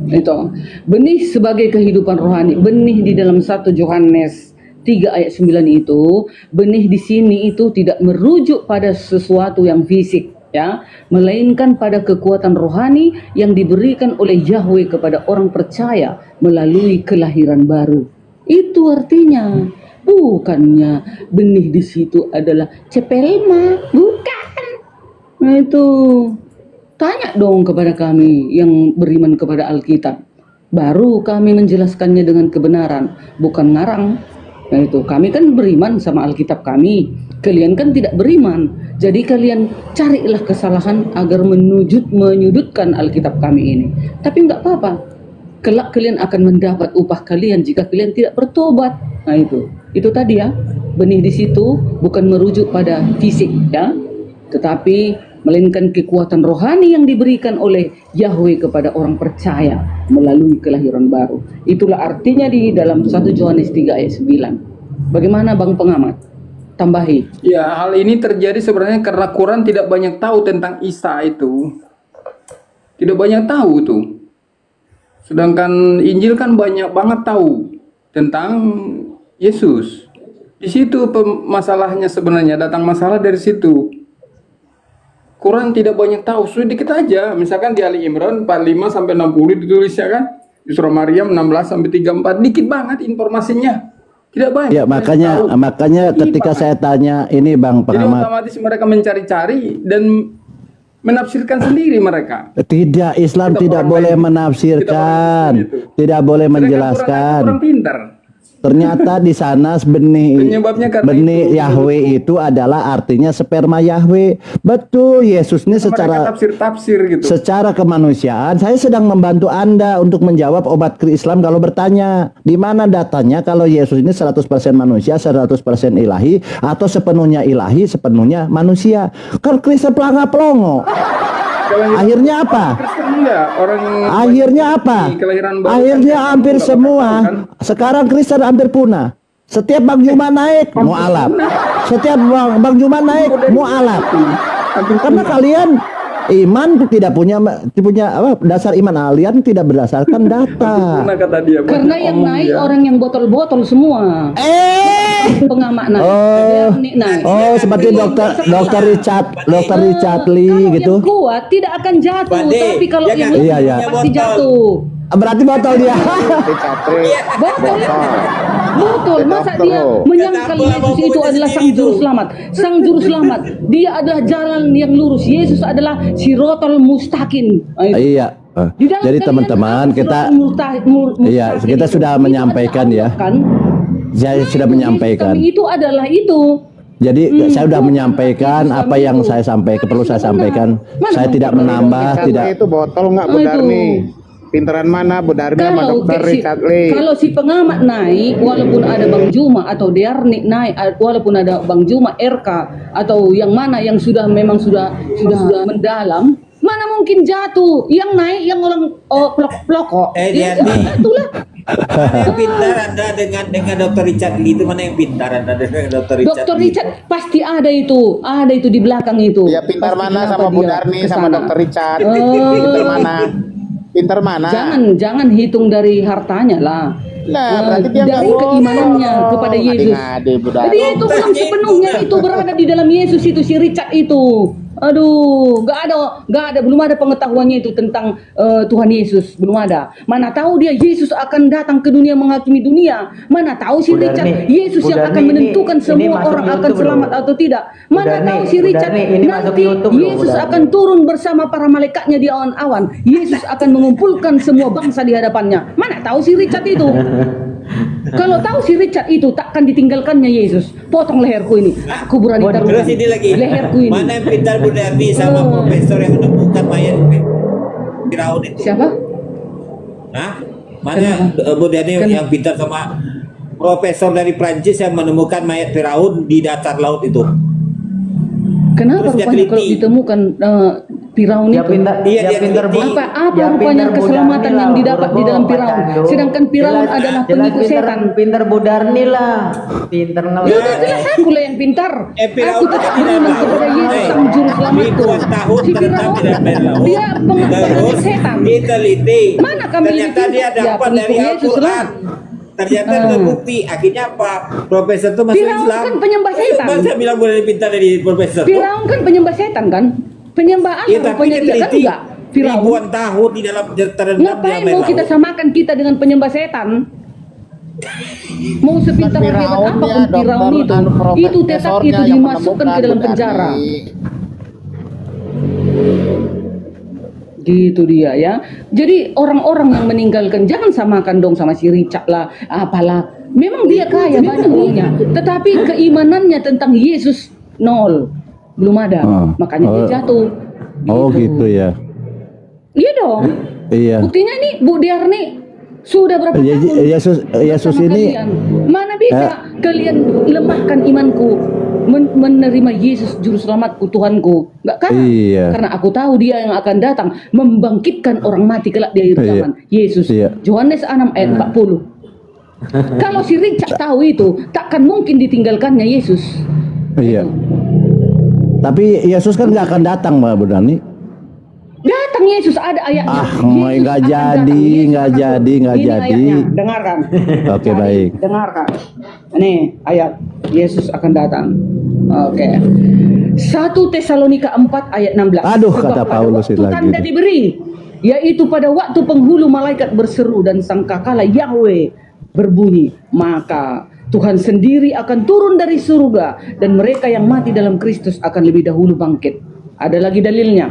Itu benih sebagai kehidupan rohani. Benih di dalam 1 Yohanes 3:9 itu, benih di sini itu tidak merujuk pada sesuatu yang fisik, ya, melainkan pada kekuatan rohani yang diberikan oleh Yahweh kepada orang percaya melalui kelahiran baru. Itu artinya, bukannya benih di situ adalah cepelma, bukan. Nah itu, tanya dong kepada kami yang beriman kepada Alkitab. Baru kami menjelaskannya dengan kebenaran, bukan ngarang. Nah itu, kami kan beriman sama Alkitab kami. Kalian kan tidak beriman. Jadi kalian carilah kesalahan agar menyudutkan Alkitab kami ini. Tapi enggak apa-apa. Kelak kalian akan mendapat upah kalian jika kalian tidak bertobat. Nah itu tadi ya. Benih di situ bukan merujuk pada fisik ya, tetapi melainkan kekuatan rohani yang diberikan oleh Yahweh kepada orang percaya melalui kelahiran baru. Itulah artinya di dalam 1 Yohanes 3:9. Bagaimana Bang Pengamat? Tambahi. Ya, hal ini terjadi sebenarnya karena Quran tidak banyak tahu tentang Isa itu. Tidak banyak tahu tuh. Sedangkan Injil kan banyak banget tahu tentang Yesus. Di situ masalahnya sebenarnya, datang masalah dari situ. Quran tidak banyak tahu, sedikit aja. Misalkan di Ali Imran 45 sampai 60 ditulisnya kan. Di surah Maryam 16 sampai 34, dikit banget informasinya. Tidak banyak. Ya makanya ketika saya tanya ini Bang Jadi pengamat, otomatis mereka mencari-cari dan menafsirkan sendiri mereka. tidak, Islam Kita tidak orang boleh lain. menafsirkan, Kita orang lain itu. tidak boleh Sedangkan menjelaskan. kurang pintar. Ternyata di sana Penyebabnya karena benih itu. Yahweh itu adalah artinya sperma Yahweh. Betul, Yesus ini Mereka secara tafsir-tafsir gitu. secara kemanusiaan saya sedang membantu Anda untuk menjawab obat ke Islam kalau bertanya di mana datanya kalau Yesus ini 100% manusia, 100% ilahi atau sepenuhnya ilahi, sepenuhnya manusia. Kalau Kristen pelangga-pelongo. Akhirnya apa? Kristen enggak, orang Akhirnya apa? kelahiran baru Akhirnya kan, hampir enggak semua. kan? Sekarang Kristen hampir punah. Setiap Bang Juma naik, mualaf. Setiap Bang Juma naik, mualaf. Karena kalian iman tidak punya apa dasar iman, kalian tidak berdasarkan data. Nah, kata dia, Karena yang omong naik dia. orang yang botol-botol semua. Pengamak naik. Dia naik. Oh, seperti dokter Richard Lee Kalau gitu. yang kuat tidak akan jatuh, Bande, tapi kalau dia yang kan Iya, iya. pasti jatuh. Berarti botol dia. Botol. Betul, masa dokter dia lo. menyangkal Yesus itu adalah sang juru selamat. Sang juru selamat, dia adalah jalan yang lurus. Yesus adalah sirotol mustaqim. Iya. Di dalam Jadi kalian teman-teman apa kita sirotol mustaqim iya, kita itu? sudah Itu menyampaikan ada ya. kan? Saya sudah Yesus menyampaikan. kami itu adalah itu. Jadi saya sudah itu menyampaikan Yesus apa kami yang itu. saya sampaikan, perlu saya Mana? sampaikan. Mana? Saya tidak menambah, Richard tidak. Lee itu botol nggak Bu Oh, itu. Darni? Pinteran mana Bu Darni sama dokter Richard Lee? Kalau si pengamat naik, walaupun ada Bang Juma atau Dernik naik, walaupun ada Bang Juma RK atau yang mana yang sudah memang sudah mendalam, mana mungkin jatuh? Yang naik yang orang pelokok. Dernik. Itulah. Mana yang pintar Anda dengan Dr. Richard Lee itu, mana yang pintar Anda dengan Dr. Richard Dokter Lee? Richard pasti ada itu di belakang itu. Ya pintar Pasti mana kenapa sama Bu dia Darni kesana. sama dokter Richard? Oh. Pintar mana? Pintar mana? Jangan hitung dari hartanya lah. Nah, berarti dia nggak dari bohong. keimanannya kepada Yesus. Ngade-ngade Bu Darni. Dia itu belum sepenuhnya itu berada di dalam Yesus itu si Richard itu. Aduh, nggak ada, belum ada pengetahuannya itu tentang Tuhan Yesus, belum ada. Mana tahu dia Yesus akan datang ke dunia menghakimi dunia. Mana tahu si Bu Richard Darni, Yesus Bu yang Darni akan menentukan ini semua masuk orang akan YouTube selamat belum? atau tidak. Mana Darni, tahu si Bu Richard Darni, ini masuk nanti YouTube belum, Bu Yesus Darni? akan turun bersama para malaikatnya di awan-awan. Yesus akan mengumpulkan semua bangsa di hadapannya. Mana tahu si Richard itu? Kalau tahu si Richard itu takkan ditinggalkannya Yesus. Potong leherku ini. Aku berani taruhkan Terus ini lagi, leherku ini. mana yang pintar Bu Darni sama profesor yang menemukan mayat Firaun itu? Siapa? Hah? Mana Bu Darni yang pintar sama profesor dari Prancis yang menemukan mayat Firaun di dasar laut itu? Kenapa Terus dia rupanya kalau teliti. ditemukan Firaun Dia itu? pintar, Iya, dia dia pintar teliti. Bu. Apa Dia rupanya pintar Bu keselamatan Darni yang lah, didapat di Burgo, dalam Pak Firaun? Cando. Sedangkan Firaun Jelas- adalah jelas pengikut pintar, setan. pintar Bu Darni lah. Pintar Ya nggak? udah jelas aku lah yang pintar. Firaun Aku tetap tidak beriman tahu. kepada Yesus sang juru selamatku. Ribuan tahun Si terendam Firaun di dalam air laut. dia pengikut Terus setan. diteliti. Mana kami Ternyata itu? dia Ya, dapat dari pengikut Yesus Al-Quran. Ternyata terbukti. Akhirnya apa? Profesor itu masuk Firaun Islam. kan penyembah setan. Masa bilang boleh pintar dari profesor? Firaun kan penyembah setan kan? Penyembah Iya, Allah tapi rupanya dia kan diteliti enggak? Firaun. ribuan tahun di dalam terendam di Ngapain dalam air mau kita laut. samakan kita dengan penyembah setan? Mau sepintar Kan hebat Firaun apapun ya, Firaun dokter itu, dan itu tetap profesornya itu yang dimasukkan ke menemukan, dalam Bu penjara. Darni. Gitu dia ya. Jadi orang-orang yang meninggalkan jangan samakan dong sama si Richard lah, apalah. Memang dia kaya banyak uangnya, tetapi keimanannya tentang Yesus nol, belum ada. Makanya dia jatuh. Oh gitu ya. Iya dong. Iya. Buktinya nih Bu Darni sudah berapa tahun Yesus sama ini kalian. Mana bisa kalian lemahkan imanku menerima Yesus juru selamatku Tuhanku? Enggak kan? Iya. Karena aku tahu dia yang akan datang membangkitkan orang mati kelak di akhir Iya. zaman. Yesus. Iya. Yohanes 6 ayat 40. Kalau si Richard tahu itu, takkan mungkin ditinggalkannya Yesus. Iya. Tapi Yesus kan nggak akan datang Mbak Bu Darni. Datang Yesus, ada ayatnya. Yesus Nggak akan jadi, datang. Yesus nggak akan jadi, datang. nggak Ini jadi. ayatnya, dengarkan. Oke, Cari, baik. Dengarkan. Ini ayat Yesus akan datang. Oke. 1 Tesalonika 4 ayat 16. Aduh, Sebab kata pada Paulus waktu itu lagi tanda itu. diberi, yaitu pada waktu penghulu malaikat berseru dan sangkakala Yahweh berbunyi, maka Tuhan sendiri akan turun dari surga dan mereka yang mati dalam Kristus akan lebih dahulu bangkit. Ada lagi dalilnya.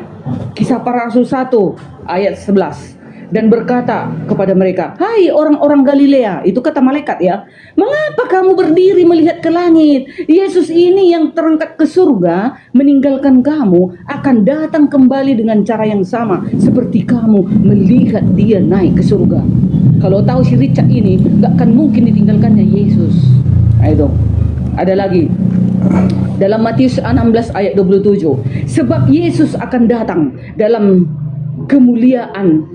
Kisah Para Rasul 1 ayat 11. Dan berkata kepada mereka, "Hai orang-orang Galilea," itu kata malaikat ya, "mengapa kamu berdiri melihat ke langit? Yesus ini yang terangkat ke surga meninggalkan kamu akan datang kembali dengan cara yang sama seperti kamu melihat dia naik ke surga." Kalau tahu si Richard ini gak akan mungkin ditinggalkannya Yesus. Ayo, ada lagi dalam Matius 16 ayat 27, sebab Yesus akan datang dalam kemuliaan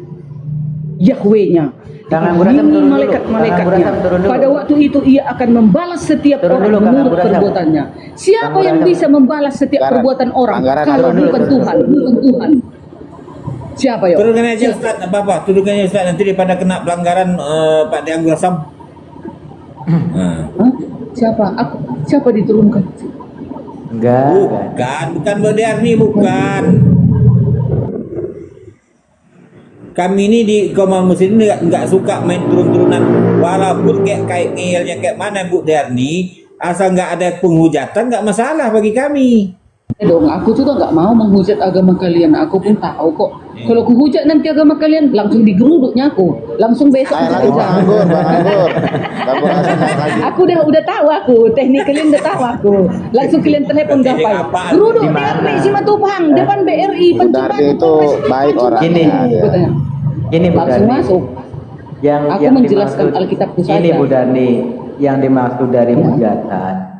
Yahweh-nya, malaikat-malaikatnya. Pada waktu itu ia akan membalas setiap orang menurut perbuatannya. Siapa yang bisa membalas setiap perbuatan orang kalau bukan Tuhan? Bukan Tuhan. Siapa ya? Turunkan aja Ustaz, apa-apa, turunkan aja Ustaz, nanti daripada kena pelanggaran Pak De Anggur Asam. Siapa diturunkan? Bukan Bodarni, bukan. Kami ini di kaum muslim nggak suka main turun-turunan, walaupun kayak ngeyelnya kayak mana Bu Darni, asal nggak ada penghujatan nggak masalah bagi kami. Dong, aku juga nggak mau menghujat agama kalian. Aku pun tahu kok. Kalau aku hujat nanti agama kalian, langsung digeruduknya aku. Langsung besok lagi Bang Anggur. Aku udah tahu aku. Teknik kalian udah tahu aku. Langsung kalian telepon gapai. Geruduk BRI Simatupang depan BRI. Budarni itu baik orang. Gini Bu langsung Darni. masuk. Aku menjelaskan Alkitabku saja. Ini Bu Darni, yang dimaksud dari hujatan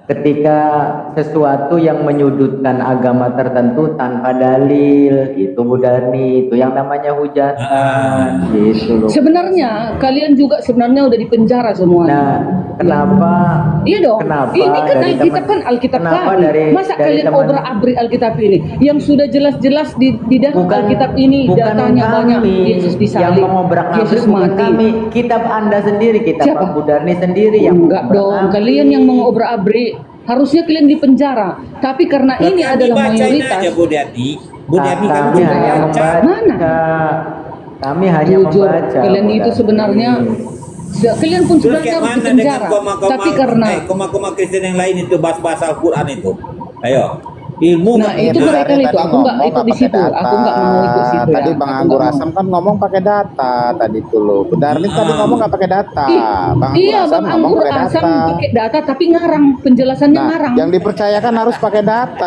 ketika sesuatu yang menyudutkan agama tertentu tanpa dalil, itu Bu Darni, itu yang namanya hujatan. Gitu loh. Sebenarnya kalian juga sebenarnya udah dipenjara semua. Nah, kenapa? Iya dong. Kenapa ini kan Alkitab kan Alkitab kami. Masa kalian obrak-abrik Alkitab ini yang sudah jelas-jelas di dalam Alkitab ini datanya banyak. Yesus disalib, yang mengobrak-abrik Yesus mati. kami, kitab Anda sendiri, kitab Pak Bu Darni sendiri yang enggak dong. Kalian yang mengobrak-abrik. Harusnya kalian di penjara, tapi karena ini adalah mayoritas. Aja Bu Darni kami hanya membaca. Mana? Kami hanya jujur, membaca. kalian itu sebenarnya, kalian pun sebenarnya harus di penjara. Tapi karena koma-koma Kristen yang lain itu bahas Al-Quran itu, ayo. Ilmu nah itu mereka itu aku nggak ikut di situ, aku nggak mau ikut situ. Tadi Bang Anggur Asam kan ngomong pakai data tadi tuh loh. Bedarni tadi ngomong nggak pakai data. Iya Bang Anggur Asam pakai data tapi ngarang, penjelasannya ngarang. Yang dipercayakan harus pakai data.